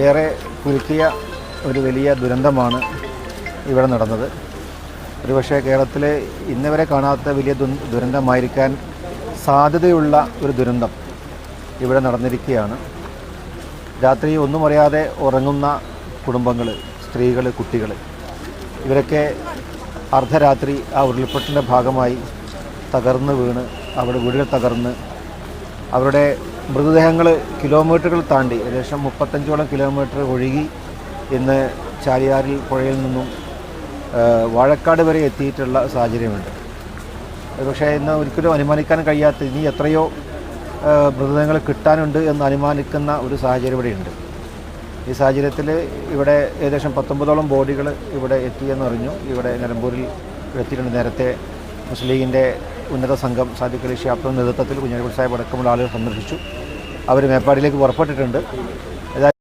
ഏറെ കുലുക്കിയ ഒരു വലിയ ദുരന്തമാണ് ഇവിടെ നടന്നത്. ഒരുപക്ഷെ കേരളത്തിലെ ഇന്നുവരെ കാണാത്ത വലിയ ദുരന്തമായിരിക്കാൻ സാധ്യതയുള്ള ഒരു ദുരന്തം ഇവിടെ നടന്നിരിക്കുകയാണ്. രാത്രി ഒന്നും അറിയാതെ ഉറങ്ങുന്ന കുടുംബങ്ങൾ, സ്ത്രീകൾ, കുട്ടികൾ, ഇവരൊക്കെ അർദ്ധരാത്രി ആ ഉരുൾപൊട്ടലിൻ്റെ ഭാഗമായി തകർന്ന് വീണ് അവിടെ വീടുകൾ തകർന്ന് അവരുടെ മൃതദേഹങ്ങൾ കിലോമീറ്ററുകൾ താണ്ടി ഏകദേശം 35ഓളം കിലോമീറ്റർ ഒഴുകി ഇന്ന് ചാലിയാറിൽ പുഴയിൽ നിന്നും വാഴക്കാട് വരെ എത്തിയിട്ടുള്ള സാഹചര്യമുണ്ട്. പക്ഷേ ഇന്ന് ഒരിക്കലും അനുമാനിക്കാൻ കഴിയാത്ത ഇനി എത്രയോ മൃതദേഹങ്ങൾ കിട്ടാനുണ്ട് എന്ന് അനുമാനിക്കുന്ന ഒരു സാഹചര്യം ഇവിടെയുണ്ട്. ഈ സാഹചര്യത്തിൽ ഇവിടെ ഏകദേശം 19ഓളം ബോഡികൾ ഇവിടെ എത്തിയെന്ന് അറിഞ്ഞു. ഇവിടെ നിലമ്പൂരിൽ എത്തിയിട്ടുണ്ട്. നേരത്തെ മുസ്ലിം ലീഗിൻ്റെ ഉന്നത സംഘം സാദിഖ് അലി ശിഹാബിൻ്റെ നേതൃത്വത്തിൽ കുഞ്ഞാലിക്കുട്ടി സാഹിബ് അടക്കമുള്ള ആളുകൾ സന്ദർശിച്ചു. അവർ മേപ്പാടിയിലേക്ക് പുറപ്പെട്ടിട്ടുണ്ട്.